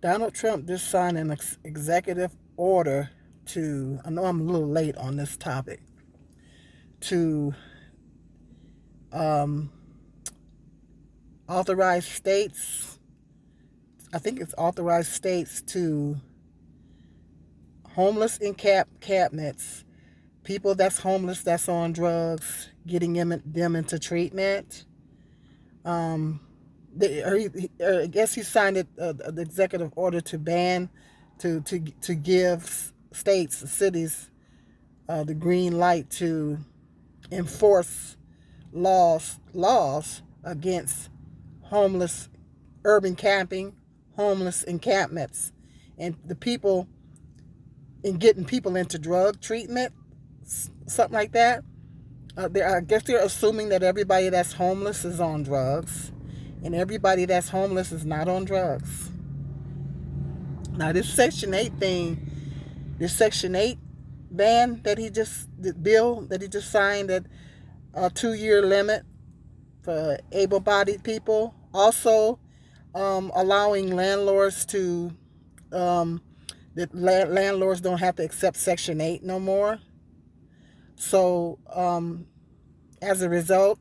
Donald Trump just signed an executive order I know I'm a little late on this topic, to um, authorize states, I think it's authorized states to homeless encampments, people that's homeless, that's on drugs, getting them into treatment. Um, I guess he signed the executive order to ban, to give states, cities, the green light to enforce laws against homeless urban camping, homeless encampments, and the people in getting people into drug treatment, something like that. I guess they're assuming that everybody that's homeless is on drugs, and everybody that's homeless is not on drugs. Now, this Section 8 ban that the bill that he just signed, that a 2 year limit for able bodied people, also allowing landlords to, that landlords don't have to accept Section 8 no more. So, as a result,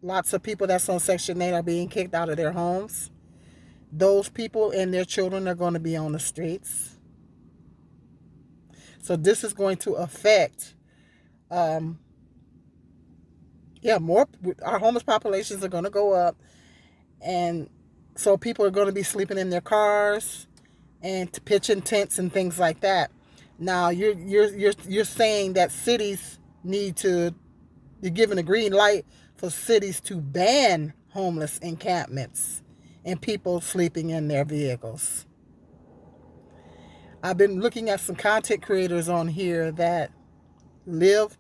lots of people that's on Section 8 are being kicked out of their homes. Those people and their children are going to be on the streets. So this is going to affect, um, yeah, more. Our homeless populations are going to go up, and so people are going to be sleeping in their cars and pitching tents and things like that. Now you're saying that cities need to, you're giving a green light for cities to ban homeless encampments and people sleeping in their vehicles. I've been looking at some content creators on here that live,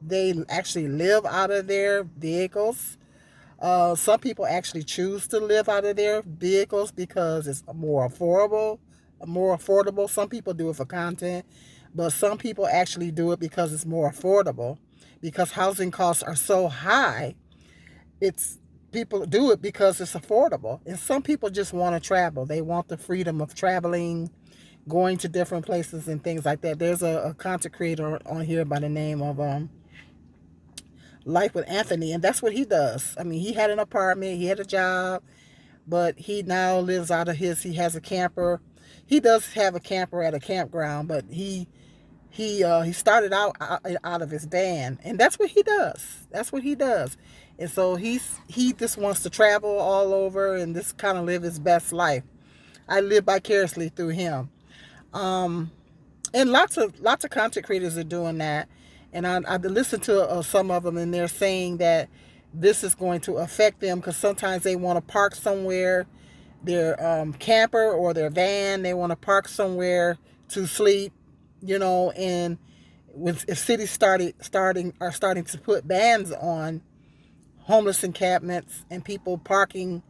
they actually live out of their vehicles. Some people actually choose to live out of their vehicles because it's more affordable. Some people do it for content, but some people actually do it because it's more affordable. Because housing costs are so high, it's people do it because it's affordable. And some people just want to travel. They want the freedom of traveling, going to different places and things like that. There's a content creator on here by the name of Life with Anthony, and that's what he does. I mean, he had an apartment, he had a job, but he now lives out of his. He has a camper. He does have a camper at a campground, but he started out of his van, and that's what he does. That's what he does. And so he just wants to travel all over and just kind of live his best life. I live vicariously through him. Um, and lots of content creators are doing that. And I listened to some of them, and they're saying that this is going to affect them because sometimes they want to park somewhere, their camper or their van, they want to park somewhere to sleep, and if cities starting to put bans on homeless encampments and people to parking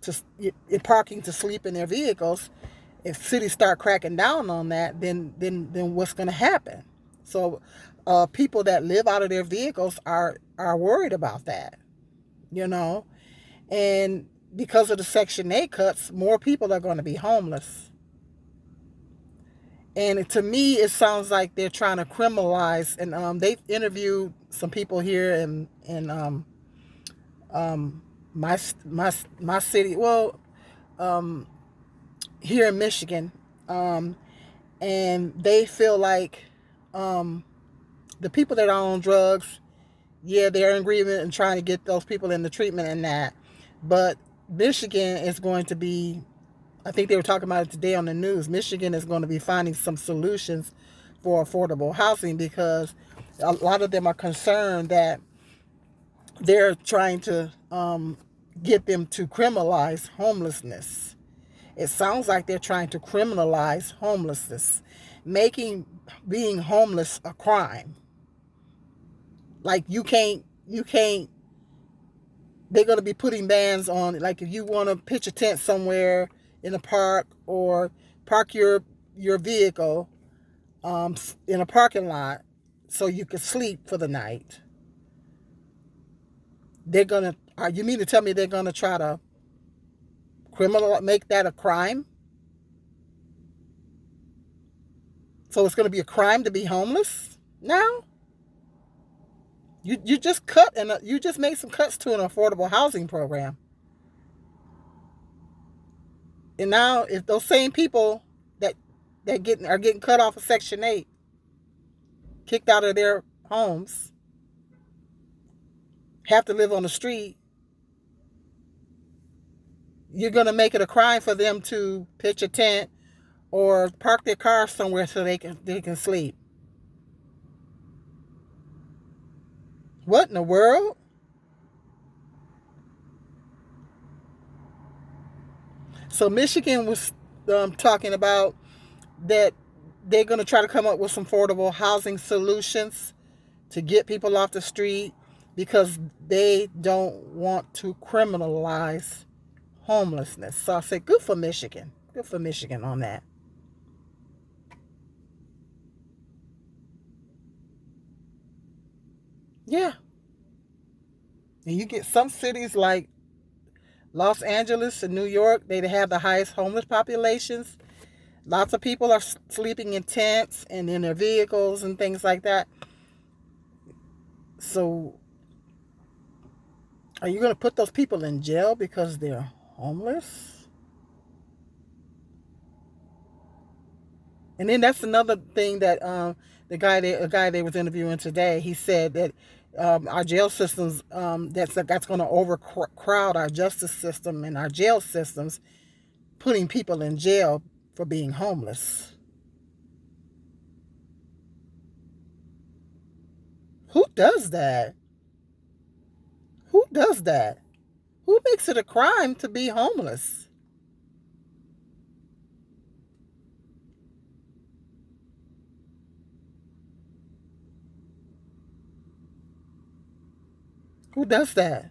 to sleep in their vehicles, if cities start cracking down on that, then what's going to happen? So, people that live out of their vehicles are worried about that, you know, and because of the Section 8 cuts, more people are going to be homeless. And to me, it sounds like they're trying to criminalize. And they've interviewed some people here in my city. Well, um, here in Michigan, um, and they feel like, um, the people that are on drugs, yeah, they're in agreement and trying to get those people into treatment and that. But Michigan is going to be, I think they were talking about it today on the news, Michigan is going to be finding some solutions for affordable housing because a lot of them are concerned that they're trying to get them to criminalize homelessness. It sounds like they're trying to criminalize homelessness, making being homeless a crime. Like you can't, they're going to be putting bans on, like, if you want to pitch a tent somewhere in a park or park your vehicle in a parking lot so you can sleep for the night. They're going to, you mean to tell me they're going to try to make that a crime? So it's going to be a crime to be homeless now? You just cut and you just made some cuts to an affordable housing program. And now if those same people that are getting cut off of Section 8, kicked out of their homes, have to live on the street, you're going to make it a crime for them to pitch a tent or park their car somewhere so they can sleep. What in the world? So Michigan was talking about that they're going to try to come up with some affordable housing solutions to get people off the street because they don't want to criminalize homelessness. So I said, good for Michigan. Good for Michigan on that. Yeah. And you get some cities like Los Angeles and New York, they have the highest homeless populations. Lots of people are sleeping in tents and in their vehicles and things like that. So are you going to put those people in jail because they're homeless? And then that's another thing that a guy they was interviewing today, he said that our jail systems, that's going to overcrowd our justice system and our jail systems, putting people in jail for being homeless. Who does that? Who does that? Who makes it a crime to be homeless? Who does that?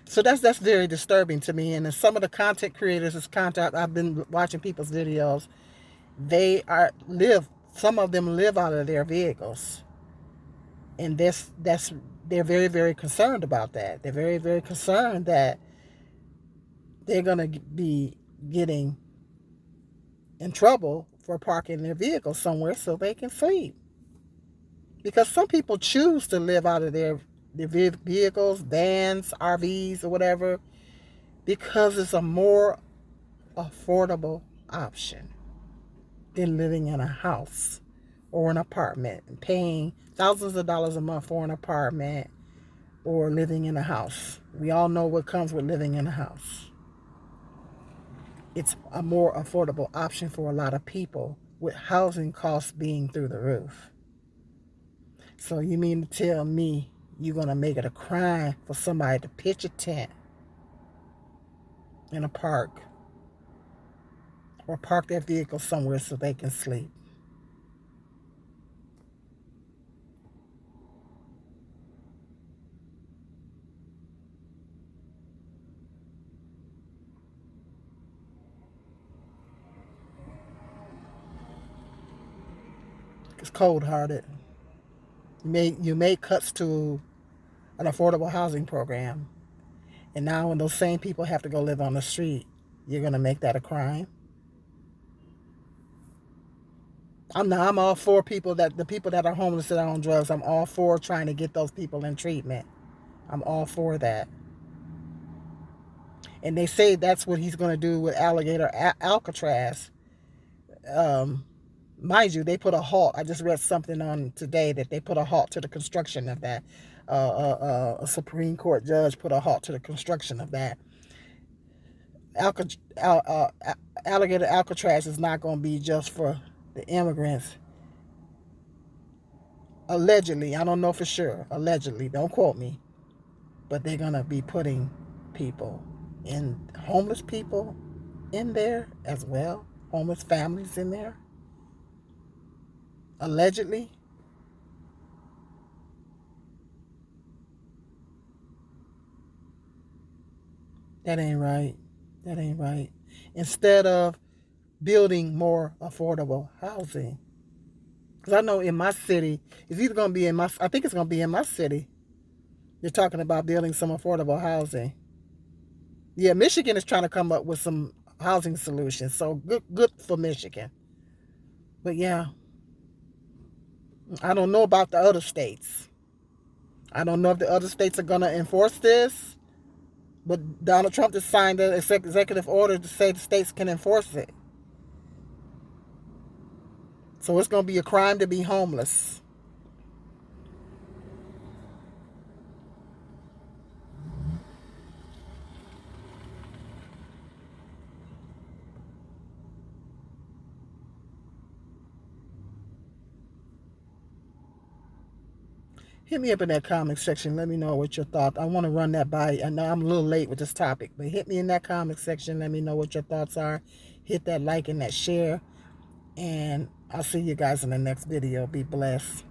So that's very disturbing to me. And some of the content creators, I've been watching people's videos. Some of them live out of their vehicles, and they're very, very concerned about that. They're very, very concerned that they're going to be getting in trouble for parking their vehicle somewhere so they can sleep. Because some people choose to live out of their vehicles, vans, RVs, or whatever, because it's a more affordable option than living in a house or an apartment and paying thousands of dollars a month for an apartment or living in a house. We all know what comes with living in a house. It's a more affordable option for a lot of people, with housing costs being through the roof. So you mean to tell me you're going to make it a crime for somebody to pitch a tent in a park or park their vehicle somewhere so they can sleep? It's cold-hearted. You made cuts to an affordable housing program, and now when those same people have to go live on the street, you're going to make that a crime? I'm all for the people that are homeless that are on drugs. I'm all for trying to get those people in treatment. I'm all for that. And they say that's what he's going to do with Alcatraz. Mind you, they put a halt. I just read something on today that they put a halt to the construction of that. A Supreme Court judge put a halt to the construction of that. Alligator Alcatraz is not going to be just for the immigrants. Allegedly, I don't know for sure. Allegedly, don't quote me. But they're going to be putting homeless people in there as well. Homeless families in there. Allegedly. That ain't right. That ain't right. Instead of building more affordable housing. Because I know in my city, it's either going to be I think it's going to be in my city. They're talking about building some affordable housing. Yeah, Michigan is trying to come up with some housing solutions. So good for Michigan. But yeah, I don't know about the other states. I don't know if the other states are going to enforce this, but Donald Trump just signed an executive order to say the states can enforce it. So it's going to be a crime to be homeless. Hit me up in that comment section. Let me know what your thoughts. I want to run that by. I know I'm a little late with this topic, but hit me in that comment section. Let me know what your thoughts are. Hit that like and that share. And I'll see you guys in the next video. Be blessed.